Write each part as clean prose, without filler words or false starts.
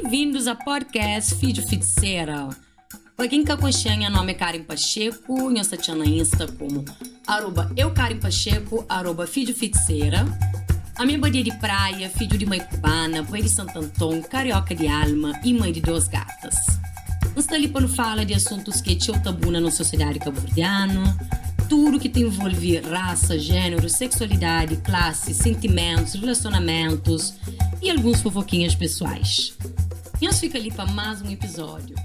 Bem-vindos ao podcast Filho Feiticeira. Para quem acompanha, meu nome é Karen Pacheco, eu estou na Insta como @eukarenpacheco, @Filho Feiticeira. A minha badia de praia, filho de mãe cubana, mãe de Santo Antônio, carioca de alma e mãe de 2 gatas. Nós estamos ali para falar de assuntos que tinham tabu na nossa sociedade cabo-verdiana, tudo que envolve raça, gênero, sexualidade, classe, sentimentos, relacionamentos e alguns fofoquinhas pessoais. E nós ficamos ali para mais um episódio.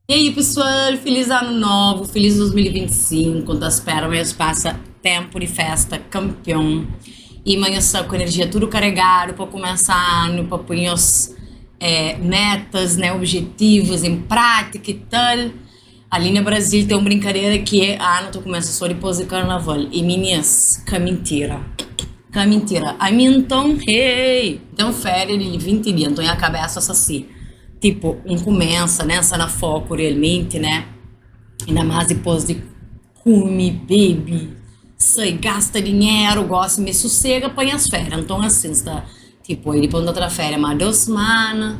E aí, pessoal, feliz ano novo, feliz 2025, da espera, mas passa tempo de festa, campeão. E amanhã com energia tudo carregado para começar ano, para pôr as metas, né, objetivos em prática e tal. Ali no Brasil tem uma brincadeira que é ano tu começa só depois do carnaval. E meninas, que mentira. Que mentira. A mim então, então férias de 20 dias, então a cabeça assim. Tipo, começa, né, na foco realmente, né. Ainda mais depois de come, bebe, sai, gasta dinheiro, gosta, me sossega para as férias. Então assim, está, tipo, aí depois da outra férias, mas 2 semanas,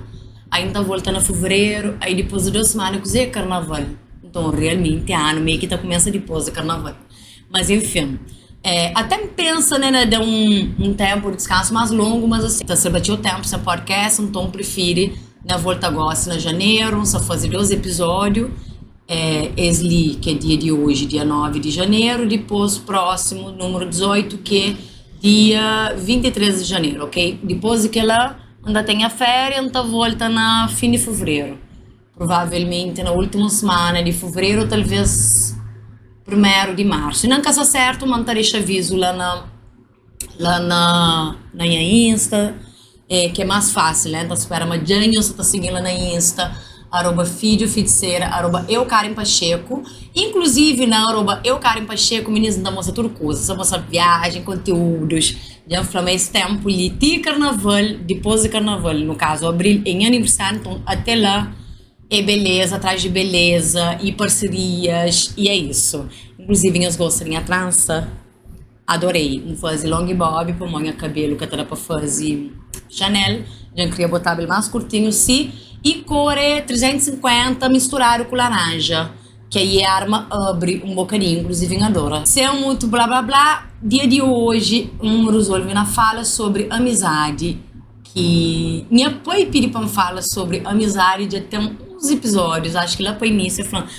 ainda volta em fevereiro, aí depois de 2 semanas, cozer carnaval. Então, realmente, ano meio que começa depois do carnaval. Mas, enfim, até pensa, né, de um tempo de descanso mais longo, mas assim, se bater o tempo, se podcast, então prefere, na volta agora, em janeiro, só fazer 2 episódios, esse que é dia de hoje, dia 9 de janeiro, depois próximo, número 18, que é dia 23 de janeiro, ok? Depois que ela ainda tem a férias, então volta na fim de fevereiro. Provavelmente na última semana de fevereiro, talvez 1º de março. E não casa certo, manter aviso lá na minha Insta, que é mais fácil, né? Então espera uma dia, você está seguindo lá na Insta, @filhofeiticeira, @eukarenpacheco. Inclusive na @eukarenpacheco, meninas, ainda mostra tudo coisa. Só mostra viagem, conteúdos. Já falei esse tempo ali, de carnaval, depois do carnaval, no caso, abril, em aniversário, então até lá, é beleza, atrás de beleza e parcerias, e é isso. Inclusive, eu gosto de trança, adorei. Fazer long bob, para o meu cabelo, que era para fazer Chanel, já queria botar ele mais curtinho, sim, e cor 350 misturado com laranja, que aí a arma abre um bocadinho, inclusive eu adoro. Se é muito blá blá blá, dia de hoje, resolve na fala sobre amizade, que minha pai pediu para falar sobre amizade de até uns episódios, acho que lá para o início, falando,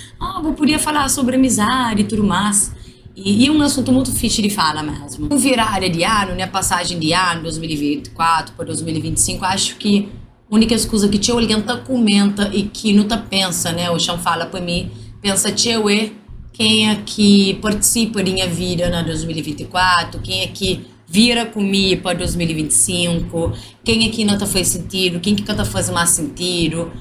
eu podia falar sobre amizade e tudo mais, e é um assunto muito fixe de falar mesmo. No virada de ano, né, passagem de ano, 2024 para 2025, acho que a única coisa que tinha alguém tá comenta e que não tá pensa, né, o chão fala para mim, pensa, quem é que participa da minha vida na 2024, quem é que vira comigo para 2025, quem aqui não faz sentido, quem que tá fazendo mais sentido,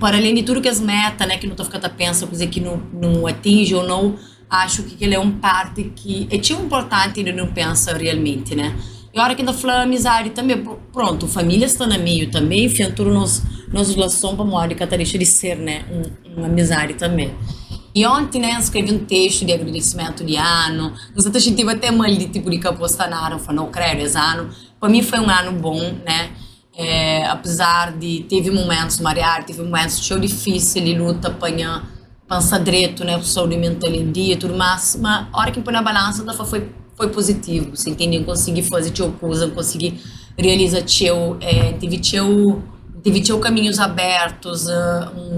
para além de tudo que as metas, né, que não tá ficando pensa, coisa que não atinge ou não, acho que ele é um parte que é tão importante e não pensa realmente, né. E a hora que ainda fala amizade também, pronto, família está na meio também, enfim, tudo nos relação para uma hora que deixa de ser, né, uma amizade também. E ontem, né, eu escrevi um texto de agradecimento de ano. Nos outros tive até mal de tipo de capostanar, falando, não creio, esse ano. Para mim foi um ano bom, né? Apesar de teve momentos marear, teve momentos cheios difíceis de luta, apanhar, pensar direito, né, saúde mental em dia, tudo mais. Mas a hora que põe na balança, foi positivo, você entende? Eu consegui fazer teu coisa, consegui realizar tive caminhos abertos,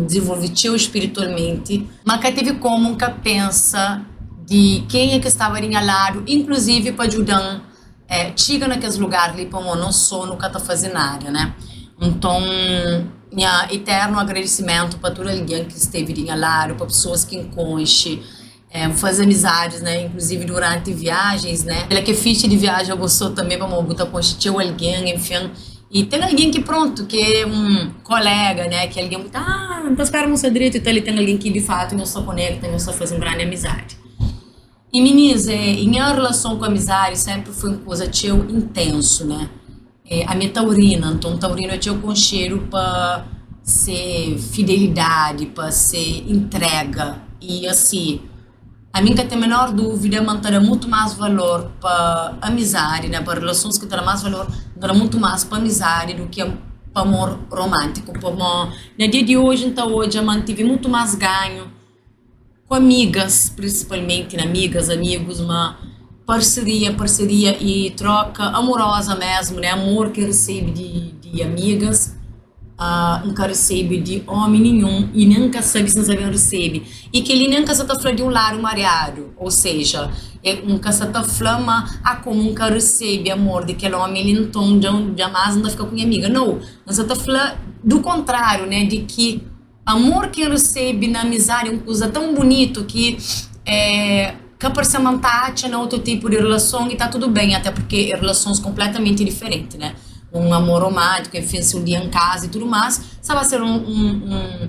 desenvolvi espiritualmente, mas que teve como que pensa de quem é que estava ali ao lado, inclusive para ajudar, chega naqueles lugares ali para não só nunca tá fazendo nada, né? Então, minha eterno agradecimento para todo alguém que esteve ali ao lado, para pessoas que enconche, fazer amizades, né? Inclusive durante viagens, né? Ela que é ficha de viagem, eu gostou também para botar conhecer alguém, enfim. E tem alguém que pronto, que é um colega, né, que é alguém muito, então os caras não são direito, então ele tem alguém que de fato não se conecta, não se faz uma grande amizade. E meninas, em minha relação com a amizade sempre foi uma coisa tão intenso, né, a minha taurina, então taurina é tão com cheiro para ser fidelidade, para ser entrega, e assim, a mim que tem a menor dúvida, manter muito mais valor para amizade, né, para relações que terão mais valor, dará muito mais para amizade do que para amor romântico. No dia de hoje, então, hoje eu mantive muito mais ganho com amigas, principalmente amigas, amigos, uma parceria e troca amorosa mesmo, né? Amor que recebe de amigas, nunca recebe de homem nenhum e nunca sabe se não sabe recebe. E que ele nunca se está falando de um lar mareado, ou seja, nunca se está falando como nunca recebe amor de aquele homem, ele então jamais não fica com minha amiga. Não, você está falando do contrário, né? De que amor que recebe na amizade é uma coisa tão bonito que parece manter na outro tipo de relação e tá tudo bem, até porque relações completamente diferentes, né? Um amor romântico, enfim, se um dia em casa e tudo mais, sabe ser um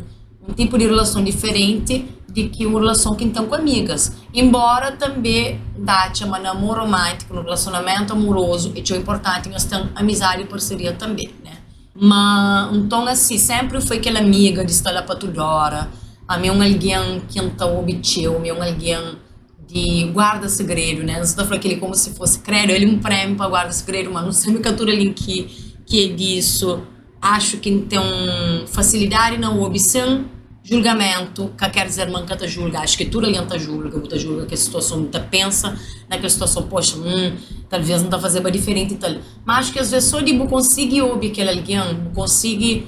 tipo de relação diferente de que uma relação que então com amigas. Embora também dá chama amor romântico, no relacionamento amoroso, e é importante nós temos amizade e parceria também, né? Mas então assim, sempre foi aquela amiga de estar lá para toda hora, a mim alguém que então obteve, alguém de guarda segredo, né? Não estou falando aquele como se fosse credo, ele um prêmio para guarda segredo, mas não sei me captura ali que é disso. Acho que tem facilidade na obsessão, julgamento, que quer dizer manca tá julga, acho que tudo ali tá julga que a situação tá pensa, naquela situação, poxa, talvez não tá fazendo diferente e tal. Mas acho que às vezes só de conseguir ouvir aquele alguém, conseguir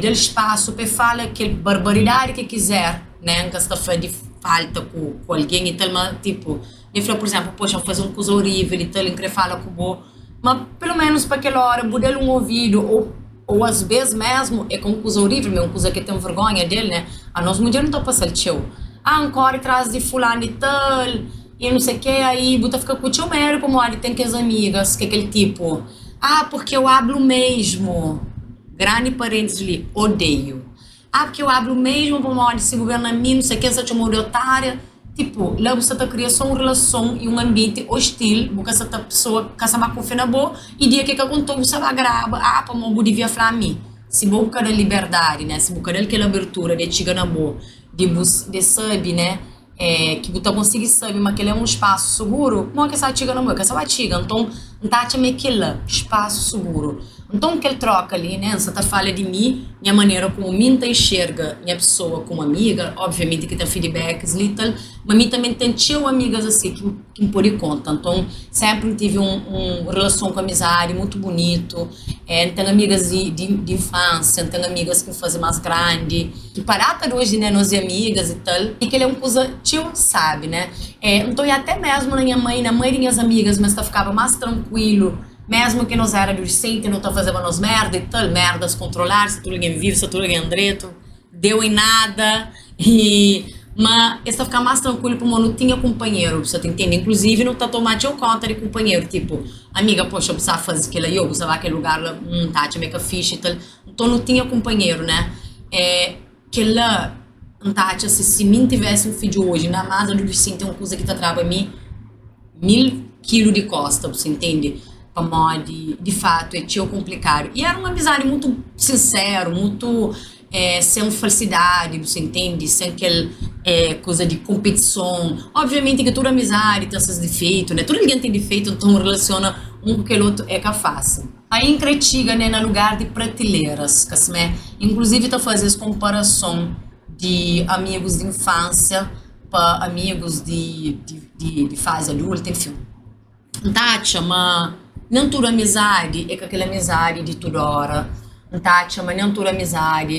dar espaço para falar aquela barbaridade que quiser, né? Que está falando de falta com alguém e tal, mas tipo, ele falou, por exemplo, poxa, vou fazer uma coisa horrível e tal, ele quer falar com o bo, mas pelo menos para aquela hora, mudar um ouvido, ou às vezes mesmo, é com uma coisa horrível, uma coisa que tem vergonha dele, né? A nós mulheres não estão passando tchau. Agora atrás de fulano e tal, e não sei o que, aí, buta fica com o tio Mero, como ele tem que as amigas, que é aquele tipo, porque eu hablo mesmo, grande parênteses ali, odeio. Porque eu abro mesmo para uma se governa a mim, não sei o que, essa chamou de otária. Tipo, lá você está criando só uma relação e um ambiente hostil, porque essa pessoa que se confia na boa, e dia que aconteceu, você vai gravar, para uma devia falar a mim. Se boca da liberdade, né? Se boca daquela abertura, de chegar na boa, de saber, né? Que você consegue saber, mas que ele é um espaço seguro, não é que essa chega na boa, que essa vai chegar. Então, não tá chamando aquele espaço seguro. Então, que ele troca ali, né? Você tá falando de mim, minha maneira como mim enxerga minha pessoa como amiga, obviamente que tem feedbacks e tal, mas mim também tem tio amigas assim que me pôr conta. Então, sempre tive uma relação com amizade muito bonito. Tenho amigas de infância, tenho amigas que me fazem mais grande, que parata hoje, né? Nós amigas e tal, e que ele é uma coisa, tio sabe, né? Então, e até mesmo na mãe das minhas amigas, mas ficava mais tranquilo. Mesmo que nós era adolescente, não tá fazendo nós merda e tal, merdas controlar, se tudo alguém vive, se tudo alguém andreto, deu em nada, mas está ficar mais tranquilo porque não tinha companheiro, você entende? Inclusive não tá tomando conta de companheiro, tipo, amiga, poxa, eu precisava fazer aquilo aí, eu precisava aquele lugar lá, tá, tinha meio que ficha e tal, então não tinha companheiro, né? Que lá, tá, se mim tivesse um filho hoje, na mais adolescente, é uma coisa que tá atrás de mim, 1000 quilos de costa, você entende? De fato, é tio complicado. E era uma amizade muito sincera, muito sem falsidade, você entende? Sem aquela coisa de competição. Obviamente que toda amizade tem seus defeitos, né? Todo ninguém tem defeito, então relaciona um com aquele outro é fácil. Aí em Cretiga, né, no lugar de prateleiras, né? Inclusive tá fazendo essa comparação de amigos de infância para amigos de fase adulta, enfim. Tá, chama não toda amizade é com aquela amizade de toda hora. Tá, chama não toda amizade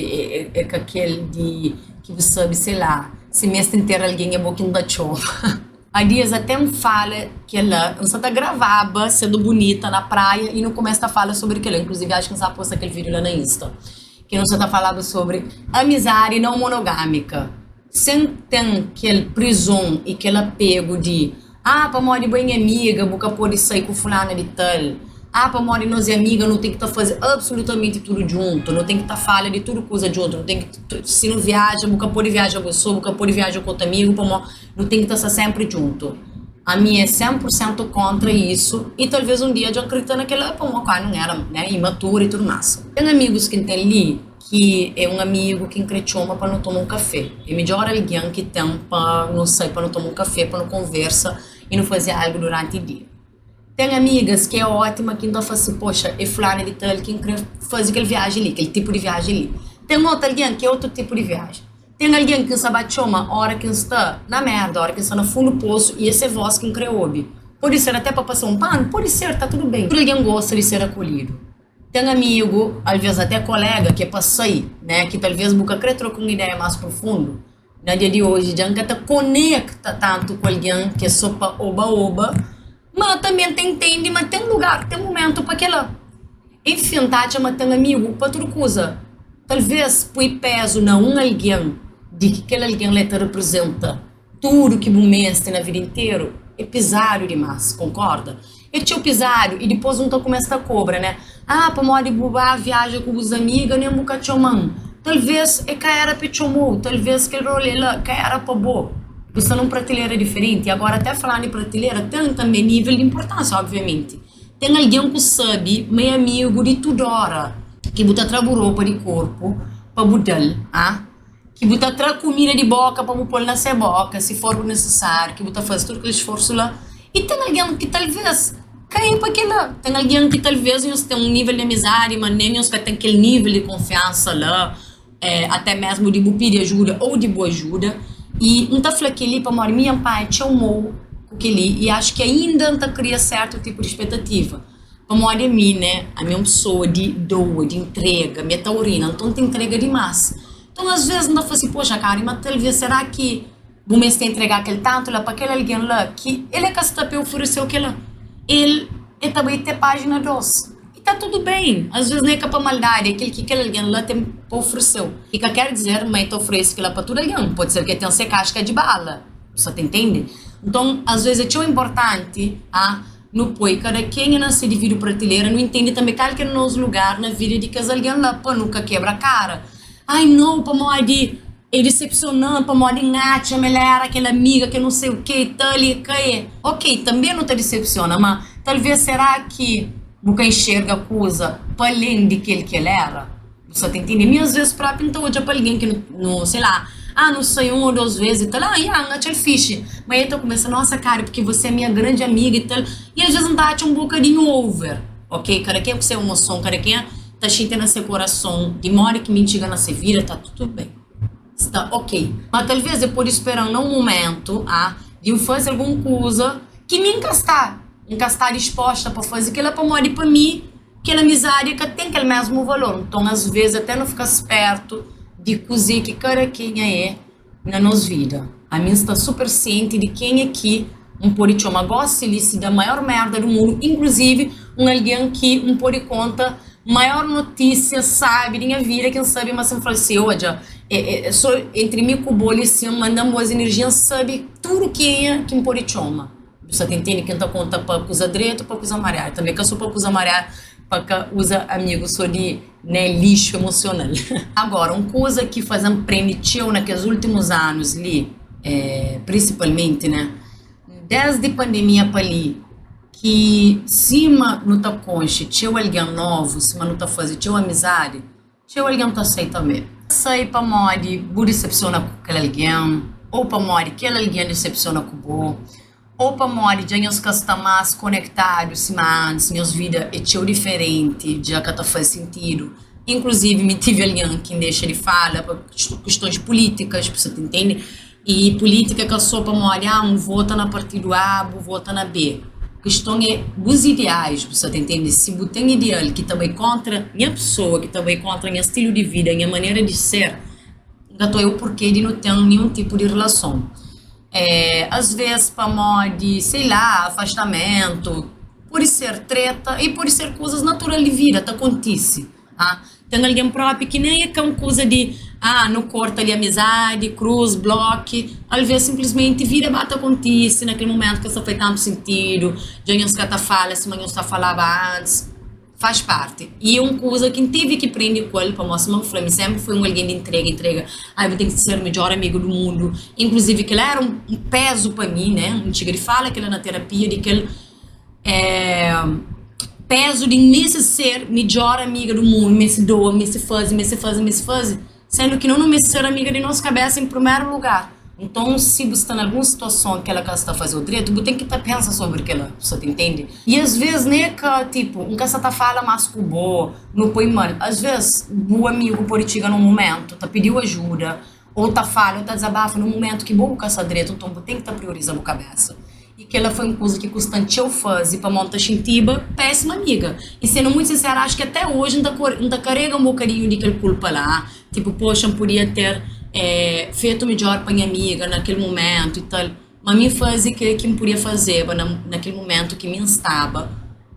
é com aquele de que você sabe, sei lá, se mês inteiro alguém é boquinho da chova. Há dias até fala que ela não está gravava sendo bonita na praia e não começa a falar sobre aquilo. Inclusive, acho que não posta aquele vídeo lá na Insta. Que não está falando sobre amizade não monogâmica. Sem ter aquele prisão e aquele apego de para morar bem amiga, boca pode sair com fulana de tal. Para morar nós é amiga, não tem que estar fazendo absolutamente tudo junto, não tem que estar falando de tudo coisa junto, não tem que, se não viaja, boca pode viajar com pessoa, boca pode viajar com outro amigo, não tem que estar sempre junto. A minha é 100% contra isso e talvez um dia eu acredito naquela, não era, né, imatura e tudo mais. Tem amigos que tem ali, que é um amigo que encretioma para não tomar um café. É melhor alguém que tem para não sair para não tomar um café, para não conversa e não fazer algo durante o dia. Tem amigas que é ótima, que ainda faz assim, poxa, é fulana de tal, que quer fazer aquela viagem ali, aquele tipo de viagem ali. Tem outra alguém que é outro tipo de viagem. Tem alguém que sabe a hora que está na merda, a hora que está no fundo do poço, e esse é voz que quer ouvir. Pode ser até para passar um pano, pode ser, tá tudo bem. Alguém gosta de ser acolhido. Tem amigo, às vezes até colega, que é para sair, né? Que talvez nunca quer trocar uma ideia mais profunda. No dia de hoje, já não conecta tanto com alguém que é só para oba-oba, mas também te entende, mas tem lugar, tem momento para aquela. Enfim, tá, mas tem amigo para outra coisa. Talvez põe peso na alguém, de que aquele alguém lhe representa tudo que o mês tem na vida inteira, é pesado demais, concorda? É tio pesado, e depois não começa a cobra, né? Ah, para modo de bubar, viaja com os amigos, nem um cachomão. Talvez é cair para chomou, talvez que rolê lá, cair para bo. Você não prateleira diferente. Agora, até falando de prateleira, tem também nível de importância, obviamente. Tem alguém que sabe, meu amigo de toda hora, que bota trabalhar roupa de corpo, para botar, ah? Que bota trazer comida de boca para pôr na sua boca, se for necessário, que bota fazer todo aquele esforço lá. E tem alguém que talvez caia para aquilo. Tem alguém que talvez não tem um nível de amizade, mas nem não tem aquele nível de confiança lá, até mesmo de pedir ajuda ou de boa ajuda. E não está falando que ele, para minha pai, te amou com aquele, e acho que ainda não cria certo tipo de expectativa. Para mim, né, a minha pessoa de doa, de entrega, minha taurina, então tem entrega demais. Então, às vezes, não fala assim, poxa, cara, mas talvez será que o mês tem entregar aquele tanto lá para aquele alguém lá que ele é capaz de oferecer aquilo? Ele também tem página 2. E tá tudo bem. Às vezes, não é para maldade, é aquele que aquele alguém lá tem para oferecer. E que quer dizer, mas te oferece aquilo para todo alguém. Pode ser que tenha uma casca de bala. Você te entende? Então, às vezes, é tão importante, no poi, cada quem nasce de vida prateleira, não entende também que é nos lugar na vida de que alguém lá para nunca quebra a cara. Ai, não, para modo é decepcionante, para modo engate, ela era aquela amiga que não sei o que, tal e que. Ok, também não te decepciona, mas talvez será que você enxerga a coisa para além de que ela era? Você te entende? E às vezes para pintar hoje para alguém que não, sei lá, não sei, 1 ou 2 vezes e tal, não é fixe. Mas aí eu tô começando, nossa, cara, porque você é minha grande amiga e tal. E às vezes não tá um bocadinho over, ok? Cada quem é você é emoção, cada quem tá sentindo seu coração, de modo que mentira na sua vida, tá tudo bem. Está ok. Mas talvez depois esperando um momento, de eu fazer alguma coisa que me encastar disposta para fazer aquilo para modo para mim, aquela amizade que tem aquele mesmo valor. Então, às vezes, até não ficar esperto de cozer que cada quem é na nossa vida. A minha está super ciente de quem é que pode chamar gosta da maior merda do mundo, inclusive alguém que pode conta maior notícia, sabe, de minha vida, quem sabe, mas sempre fala assim, olha, só entre mim e o bolo, assim, mandando boas energias, sabe, tudo que pode chamar. Você entende quem tá conta para usar direito, para usar amarelo, também que eu sou para usar amarelo, para usar amigos, sou de, né, lixo emocional. Agora, uma coisa que faz aprendeu naqueles últimos anos ali, principalmente, né, desde a pandemia para ali, que cima não tá conche, tinha alguém novo, cima não tá fazendo, tinha amizade, tinha alguém tá sei também. Sai para modo, bu decepciona com aquele alguém, ou para modo que alguém decepciona com o ou para modo já nós estamos mais conectados, mas nossa vida é tão diferente, já que tá faz sentido. Inclusive, me tive alguém que deixa de falar para questões políticas, você entende? E política que só para modo, vota na partido A, vota na B. A questão é os ideais, você entende? Se você tem ideal que também contra minha pessoa, que também contra meu estilo de vida, minha maneira de ser, então eu porquê de não ter nenhum tipo de relação. Às vezes para modo, sei lá, afastamento, por ser treta e por ser coisas naturais de vida, tá acontece. Tem alguém próprio que nem é uma coisa de não corta ali amizade, cruz, bloque, às vezes simplesmente vira bata acontece naquele momento que só faz tanto sentido, já não está fala, se não está falava antes, faz parte. E uma coisa que teve que aprender com ele, para mostrar, não foi, sempre foi alguém de entrega, eu tenho que ser o melhor amigo do mundo, inclusive que ele era um peso para mim, né, um tigre fala que ele na terapia, de que ele peso de me ser melhor amiga do mundo, me se doa, me se faz, sendo que não me ser amiga de nossa cabeça em primeiro lugar. Então, se você está em alguma situação que ela está fazendo o direito, você tem que pensar sobre aquilo, você entende? E às vezes, né, que, tipo, um casa tá fala mais com o bo, não põe mal. Às vezes, o amigo pode chegar num momento, tá pediu ajuda, ou tá fala, ou tá desabafa num momento que bom casa direito, então você tem que priorizar a cabeça. E que ela foi uma coisa que constante eu fazer para montar xintiba, péssima amiga. E sendo muito sincera, acho que até hoje ainda carrega um bocadinho de aquela culpa lá. Tipo, poxa, eu podia ter feito melhor para minha amiga naquele momento e tal. Mas me fazia aquilo que me podia fazer naquele momento que me instava.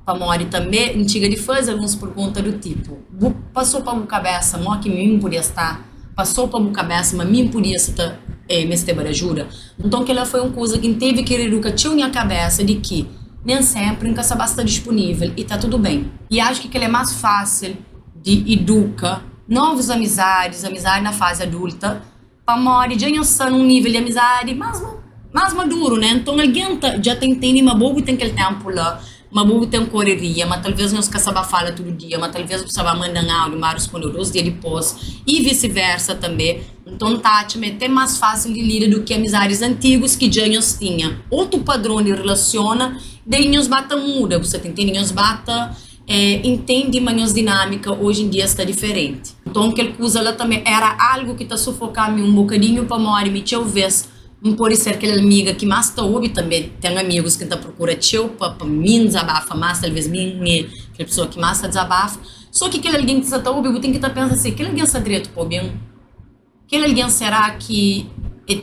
Para Mori também, antiga de fazer algumas perguntas do tipo, passou para a minha cabeça, mas que mim podia estar, passou para a minha cabeça, mas mim podia estar me estebar ajuda. Então, que ela foi uma coisa que teve que educar tinha minha cabeça de que nem sempre nunca se basta disponível e tá tudo bem. E acho que é mais fácil de educar novas amizades na fase adulta, para Mori já estar num nível de amizade mais maduro, né? Então, alguém já tem uma boa tem aquele tempo lá, uma boa tem correria, mas talvez não se sabe falar todo dia, mas talvez você vai mandar áudio, mas responder 2 dias depois, e vice-versa também. Então, tá, é mais fácil de lidar do que amizades antigas que já nós tinha. Outro padrão de relaciona, daí nós bata muda, você entende? Nós bata, entende, mas nós dinâmica hoje em dia está diferente. Então, aquela coisa lá também era algo que está sufocando um bocadinho para morrer, me talvez. Não pode ser aquela amiga que mais está ouve também. Tem amigos que estão procurando para mim desabafa mais, talvez minha, aquela pessoa que mais está desabafa. Só que aquele alguém que está ouvindo tem que estar pensando assim, aquele alguém está direito para bem? Aquele alguém será que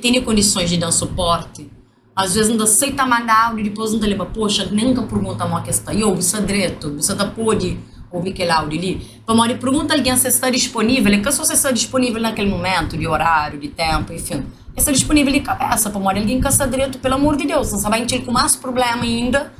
tem condições de dar suporte? Às vezes não aceita mandar áudio e depois não te lembra, poxa, nunca pergunta uma questão. Eu, você é direito, você está pode ouvir aquele áudio ali. Para uma pergunta alguém se está disponível, é que se você está disponível naquele momento, de horário, de tempo, enfim. Está disponível de cabeça para morrer alguém que está direito, pelo amor de Deus, não sabe sentir com mais problema ainda,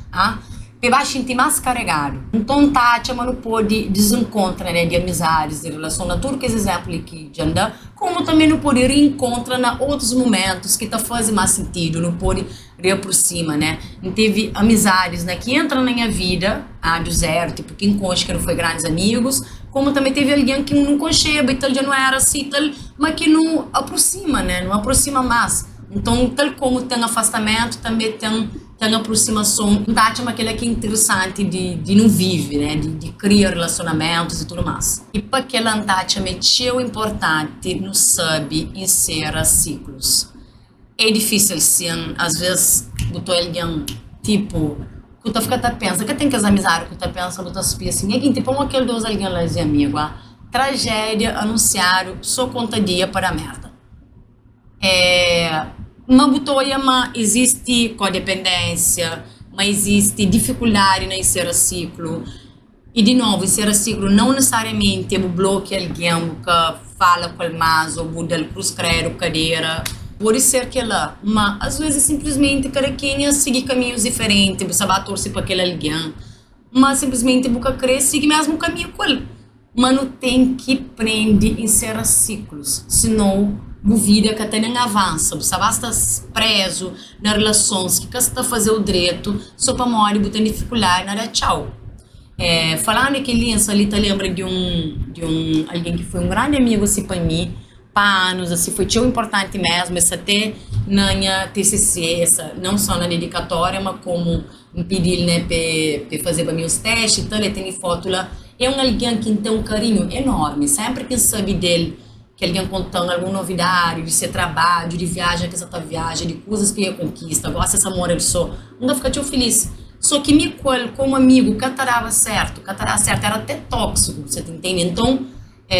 e vai sentir mais carregado. Então, Tati, mas não pode desencontrar, né, de amizades, de relação, tudo que esse exemplo aqui de andar, como também não pode reencontrar em outros momentos que fazem mais sentido, não pode reaproxima, né? Não teve amizades, né, que entram na minha vida, do zero, tipo, quem concha que não foi grandes amigos, como também teve alguém que não concheba e tal, já não era assim, tal, mas que não aproxima, né? Não aproxima mais. Então, tal como tem afastamento, também tem aproximação. Tati é aquele que é interessante de não viver, né? De criar relacionamentos e tudo mais. E para aquela Tati é importante não sabe encerrar ciclos. É difícil, sim. Às vezes, botou alguém, tipo, que tu fica até pensa, que tem que as amizades que tu pensa, tu assim, assim, e tipo, aquele dos alguém lá de amigo, tragédia, anunciaram, só conta dia para a merda. Mas botou mas existe codependência, mas existe dificuldade na encerrar ciclo. E de novo, encerrar ciclo não necessariamente bloqueia alguém que fala com o mais, ou muda cruz credo, cadeira. Pode ser que lá, mas às vezes simplesmente cada quem seguir caminhos diferentes, você vai torcer para aquele alguém, mas simplesmente busca crescer, seguir mesmo o caminho com ele. Mas não tem que aprender a encerrar ciclos, senão a vida que até nem avança, você vai estar preso nas relações que você está fazendo o direito, só para morrer, botar dificuldade, nada, tchau. Falando que Linsa ali, lembra de alguém que foi um grande amigo assim para mim, para anos, assim, foi tão importante mesmo, essa até na minha TCC, essa, não só na dedicatória, mas como me pedir, né, para fazer para mim os testes, então ele tem foto lá, é um alguém que tem um carinho enorme, sempre que sabe dele, que alguém contando alguma novidade, de seu trabalho, de viagem, que essa viagem, de coisas que ele conquista, gosta dessa mora ele só, não fica tão feliz. Só que me como amigo, catarava certo, era até tóxico, você entende? Então,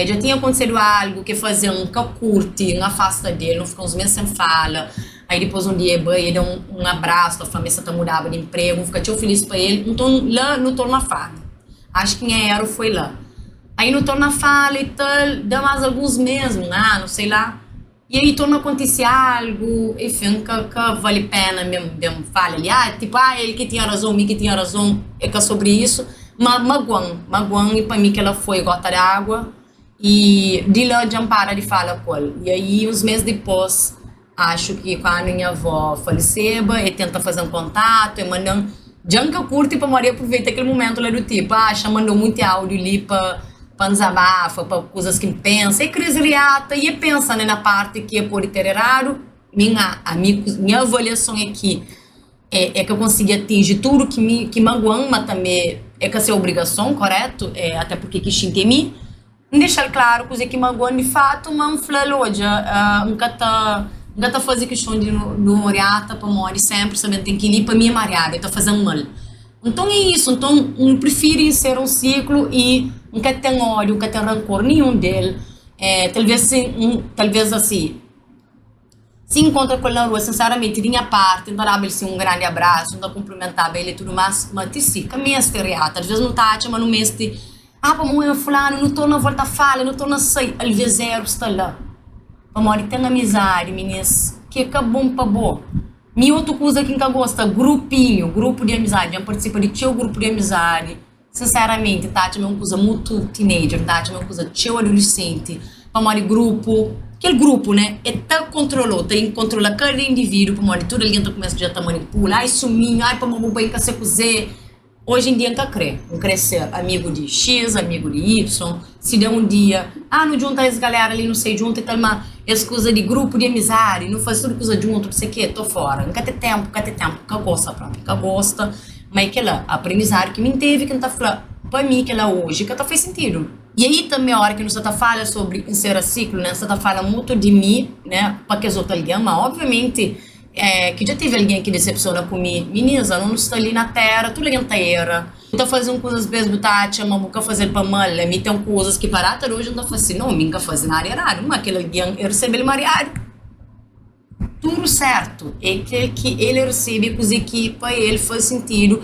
já tinha acontecido algo que fazia que curte, afasta dele, não fica uns meses sem fala. Aí depois um dia ele deu um abraço, a família mudava de emprego, fica tão feliz para ele. Então lá no torno fala. Acho que quem era foi lá. Aí no torno fala e tal, dá mais alguns meses, não sei lá. E aí torna acontecer algo, enfim, que vale a pena mesmo fala ali. Tipo, ele que tinha razão, mim que tinha razão, é que é sobre isso. Mas magoão, e para mim que ela foi gota de água. E de lá já para de falar com ele. E aí, uns meses depois, acho que quando a minha avó faleceu, ele tenta fazer um contato, e mandando, já que eu curto para Maria aproveita aquele momento lá do tipo, mandou muito áudio ali para desabafa, para coisas que ele pensa, e crise reata, e pensa, né, na parte que pode ter errado, minha avaliação aqui é que eu consegui atingir tudo que me ama também, é que essa é obrigação, correto? Até porque que xinte mim, deixar claro que me ama de fato, mas não fala hoje, nunca tá fazendo questão de no oriata para morrer sempre, sabendo tem que ir para minha mariada, tá fazendo mal. Então é isso, então eu prefiro ser um ciclo e nunca tem ódio, nunca tem rancor nenhum dele. Talvez assim, se encontra com ele na rua, sinceramente, de minha parte, não dá assim um grande abraço, não dá cumprimentar ele e tudo mais, mas sim, caminha esteriata, às vezes não tá, mas no mês de, para mim, fulano, não estou na volta a fala, não estou na sair, às vezes zero está lá. Para morrer, tem amizade, meninas, que é bom para boa. Minha outra coisa que eu gosto, grupo de amizade, eu participo de teu grupo de amizade, sinceramente, Tati, é uma coisa muito teenager, Tati, é uma coisa teu adolescente, para morrer grupo, aquele grupo, né, é tão controlado, tem que controlar cada indivíduo, para morrer, tudo alguém começa já a manipular, ai suminho, ai para morrer bem que você cozer. Hoje em dia não crescer amigo de X, amigo de Y, se der um dia, não junta as galera ali, não sei, junta e tal, mas essa coisa de grupo de amizade, não faz tudo coisa junto, não sei o que, tô fora, nunca tem tempo, que gosta próprio, que gosta, mas que ela, a aprendizagem que me teve, que não tá falando, pra mim, que ela hoje, que tá faz sentido. E aí também a hora que você tá falando sobre encerrar ciclo, né, você tá falando muito de mim, né, para que as outras alguém, mas obviamente, que já teve alguém que decepciona comigo, meninas, eu não estou ali na terra, tudo alguém tá era, eu tô fazendo coisas mesmo, Tati, mas nunca fazer para mal, me tem coisas que para até hoje eu não tô fazendo, não, nunca fazer nada errado, mas aquele alguém, eu recebo ele mariado, tudo certo, é que ele recebe coisa que para ele faz sentido,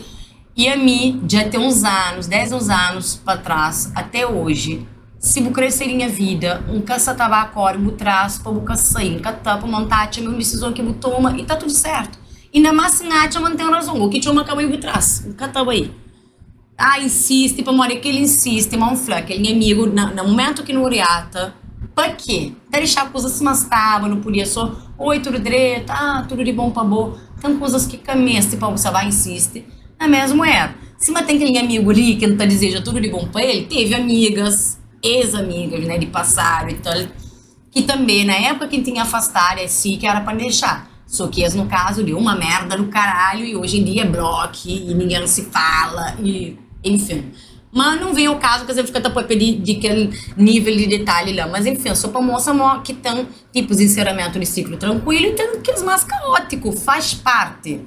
e a mim, já tem uns anos, 10 anos para trás, até hoje, se eu crescer em minha vida, nunca se tava agora, eu traço para eu sair, nunca tá para montar a minha decisão que eu tomo e tá tudo certo. E na massa eu mantenho razão, o que eu acabo eu traço, nunca tava aí. Insiste, para morrer que ele insiste, mas um flaco, ele é amigo, no momento que não oriata, para quê? Até deixar coisas mais tábuas, não podia só, oi, tudo direito, tudo de bom para boa, tem coisas que caminham, para você vai insiste, é mesmo se mas tem aquele amigo ali que não tá deseja tudo de bom para ele, teve amigas, ex-amigas, né, de passado e tal, que também, na época, quem tinha afastado, que era pra deixar. Só que, no caso, deu uma merda do caralho e hoje em dia é bloco e ninguém se fala, e enfim. Mas não vem o caso que você fica depois de aquele nível de detalhe lá. Mas enfim, só pra mostrar que tem tipos de encerramento de ciclo tranquilo e tem aqueles mais caóticos, faz parte.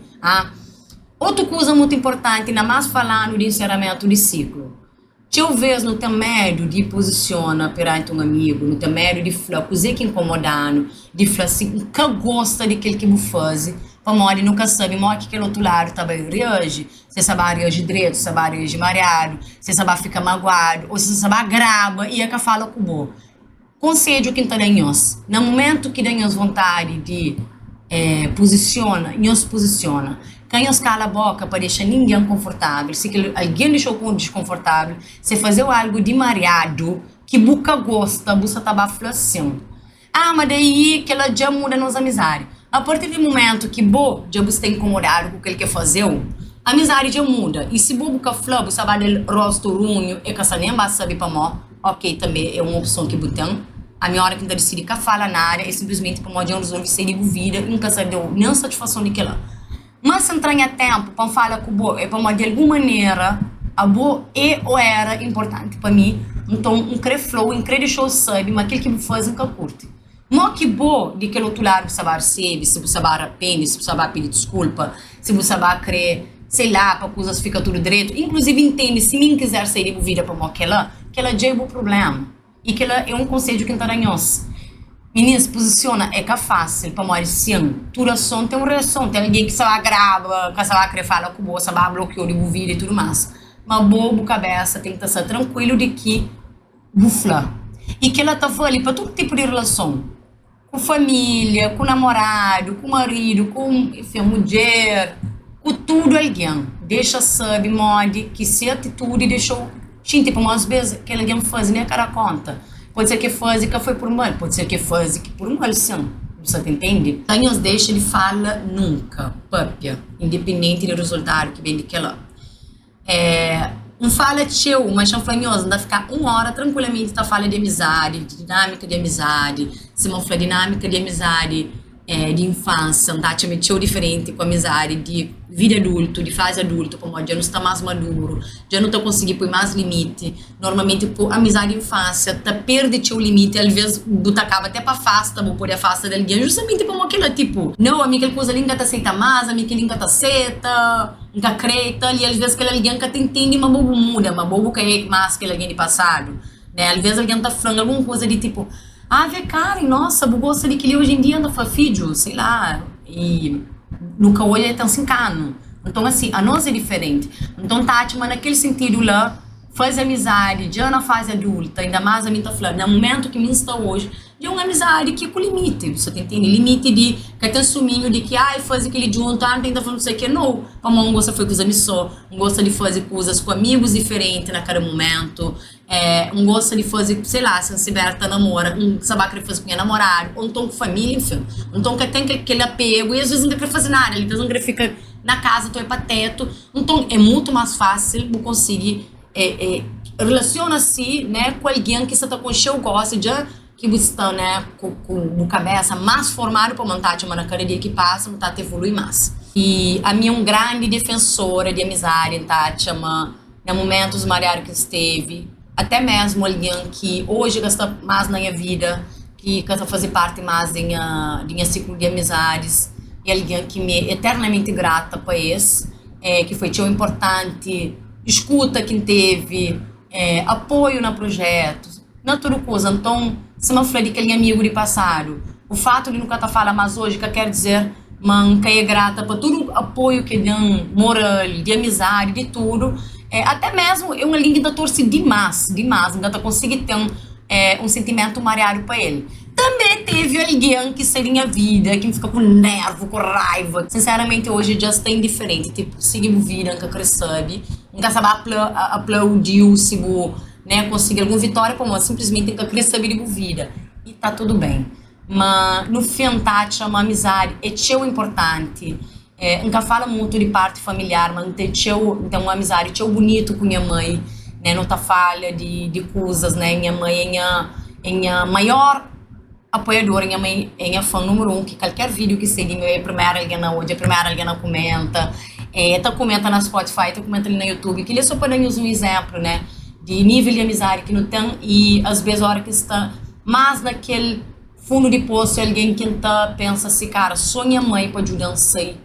Outra coisa muito importante, ainda mais falando de encerramento de ciclo. Talvez não tenha medo de posicionar perante um amigo, não tenha medo de falar coisa que incomodando, de falar assim, nunca gosta daquele que você faz, para morrer nunca sabe, morre que aquele outro lado também reage, você sabe reagir direito, você sabe reagir mareado, você sabe ficar magoado, ou você sabe grava e é que fala com o bom. Conselho que está danhoso, no momento que danhoso vontade de posiciona, não se posiciona. Quem os cala a boca para deixar ninguém confortável, se alguém deixou desconfortável, se fazer algo de mareado, que buca gosta, buca tá baflação. Mas daí que ela já muda nas amizades. A partir do momento que já você está incomodado com o que ele quer fazer, a amizade já muda. E se buca flor, você vai dar rosto runho, e que essa nem basta saber para mim, ok, também é uma opção que botam. A minha hora que não decide que fala nada, é simplesmente para mim de resolver ser de vida, e nunca se deu nenhuma satisfação de que lá. Mas se entrar em tempo para falar com o bo, é para de alguma maneira, a bo ou era importante para mim, então um flow, um deixou sabe, mas aquele que me faz nunca curte. Não que bo de que outro lado você vai receber, se você vai arrepender, se você vai pedir desculpa, se você vai querer, sei lá, para coisas ficar tudo direito, inclusive entende, se mim quiser sair de vida para mim, que ela já é o problema, e que ela é um conselho que não está danhoso. Meninas, posiciona, é que é fácil para morrer sim. Toda ação tem uma reação. Tem alguém que se vai grava, que se vai querer falar com você, vai bloquear de vida e tudo mais. Mas bobo, cabeça, tem que estar tranquilo de que bufla. E que ela tá ali para todo tipo de relação. Com família, com namorado, com marido, com, enfim, mulher, com tudo alguém. Deixa sabe, mod, que se a atitude deixou. Tipo, umas vezes que alguém faz, nem a cara conta. Pode ser que faz que foi por mal, pode ser que faz que por mal, sim. Você entende? Então, nos deixa de falar nunca, papia, independente do resultado que vem daquela. Não fala teu, mas não fanhoso, não dá ficar uma hora tranquilamente, tá fala de amizade, de dinâmica de amizade, se não for dinâmica de amizade, de infância, tá? Tinha metido diferente com amizade, de vida adulto, de fase adulto, como já não está mais maduro, já não está conseguindo pôr mais limite. Normalmente, por amizade de infância, tá perde o limite, às vezes, tu acaba até para afasta, vou poder afasta de alguém, justamente como aquela, tipo, não, a minha coisa ali nunca te aceita mais, a minha que nunca te aceita, nunca creta, e às vezes aquele alguém que te entende, mas bobo muda, mas bobo que é mais que alguém de passado, né? Às vezes alguém tá falando alguma coisa de tipo, vê, Karen, nossa, eu gosto de que ele hoje em dia anda fazendo vídeo, sei lá, e nunca olha ele tão sincano. Então, assim, a nós é diferente. Então, Tati, mas naquele sentido lá, faz amizade, já na fase adulta, ainda mais a mim tá falando, no momento que me está hoje, de uma amizade que é com limite, você entende? Limite de, que tem suminho de que, faz aquele junto, não tem que fazer não sei o que, não. Como um gosta de fazer coisa missão, um gosta de fazer coisas com amigos diferentes na cada momento, um gosta de fazer, sei lá, se você tá namora, sabe que fazer com a namorado, ou então com família, enfim. Então que tem aquele apego, e às vezes não quer fazer nada, ele não quer ficar na casa, então é para teto. Então é muito mais fácil você conseguir relaciona-se, né, com alguém que você está com o seu gosto, já que você está, né, com cabeça mais formado para montar na cada dia que passa, montar te evolui mais. E a minha grande defensora de amizade, tá, chama, em momentos mariados que esteve, até mesmo alguém que hoje está mais na minha vida, que está fazer parte mais de minha ciclo de amizades, e alguém que me é eternamente grata para isso, que foi tão importante, escuta quem teve, apoio no projeto, não tudo coisa. Então, se não falei de aquele amigo de passado, o fato de nunca estar falando mais hoje, que quer dizer, que é grata por todo o apoio que dão, moral, de amizade, de tudo, até mesmo uma linha da torce demais, ainda consegui ter um sentimento mareado para ele. Também teve alguém que seria a vida, que fica com nervo, com raiva. Sinceramente, hoje já está indiferente. Tipo, seguimos vida, nunca cresceu, nunca sabe aplaudir se né, conseguir alguma vitória, como simplesmente nunca cresceu de vida. E tá tudo bem. Mas, no fim, Tati, uma amizade é tão importante. Nunca fala muito de parte familiar, mas tem uma amizade tão bonito com minha mãe, né, não tá falha de coisas, né, minha mãe é a maior apoiadora, minha mãe é a fã número 1, que qualquer vídeo que seja, é a primeira alguém na hoje, a primeira alguém na comenta, tá comenta na Spotify, tá comenta ali na YouTube, que ele é só para dar um exemplo, né, de nível de amizade que não tem, e às vezes a hora que está mais naquele fundo de poço, alguém que tá, pensa assim, cara, só minha mãe pode ajudar a sair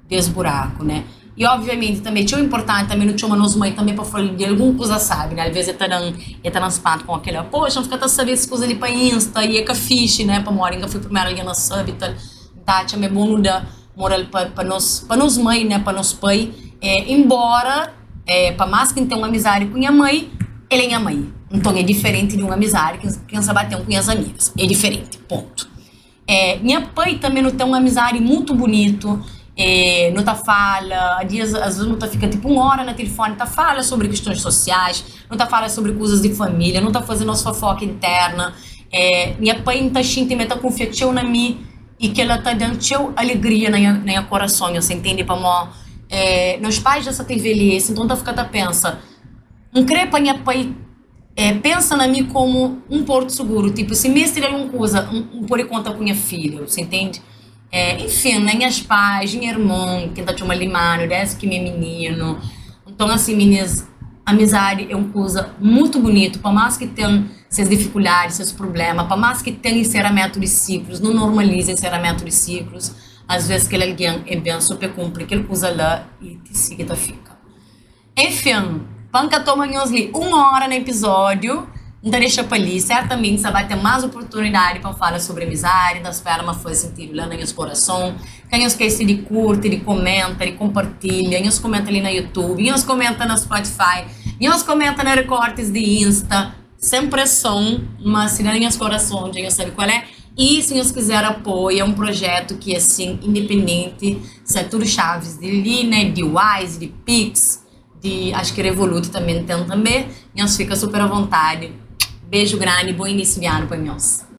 desse buraco, né, e obviamente também tinha importante também não tinha uma nossa mãe também para falar de alguma coisa, sabe, né, às vezes tá na espanto com aquele, poxa, não fica tá sabendo essas coisas ali para Insta, e é que fixe, né, para morar, ainda fui primeiro ali na sub e tal, tá, tinha bom não dar moral para nós mãe, né, para nós pai, embora, para mais quem tem uma amizade com minha mãe, ele é minha mãe, então é diferente de uma amizade que quem sabe ter com minhas amigas, é diferente, ponto. Minha pai também não tem uma amizade muito bonito, não tá fala, às vezes não tá fica tipo uma hora no telefone, tá fala sobre questões sociais, não tá fala sobre coisas de família, não tá fazendo nossa fofoca interna, minha pai não tá também tá confiando na mim e que ela tá dando alegria na minha coração, você entende, para mim, meus pais já se envelhecem, então tá ficando pensa, não crê para minha pai pensa na mim como um porto seguro, tipo, se me tem alguma coisa, por conta com minha filha, você entende? Enfim, né, minhas pais, minha irmã, que tá chamando Limano, desce que meu menino. Então, assim, meninas, amizade é uma coisa muito bonita, por mais que tenha suas dificuldades, seus problemas, por mais que tenha encerramento de ciclos, não normaliza encerramento de ciclos, às vezes que alguém é bem super cumpre aquela coisa lá e te siga, tá fica. Enfim, panca toma ali 1 hora no episódio. Então deixa para ali, certamente você vai ter mais oportunidade para falar sobre amizade, das formas foi sentido lá no nosso coração. Quem esquece de curte, de comenta, de compartilha, quem comenta ali no YouTube, quem comenta no Spotify, quem comenta nos recortes de Insta, sem pressão, mas se ganha os corações, já sabe qual é. E se você quiser apoio, é um projeto que é assim, independente, se é tudo chaves de Line, de Wise, de Pix, acho que Revolut também tem também, e nós fica super à vontade. Beijo grande, bom início de ano para nós.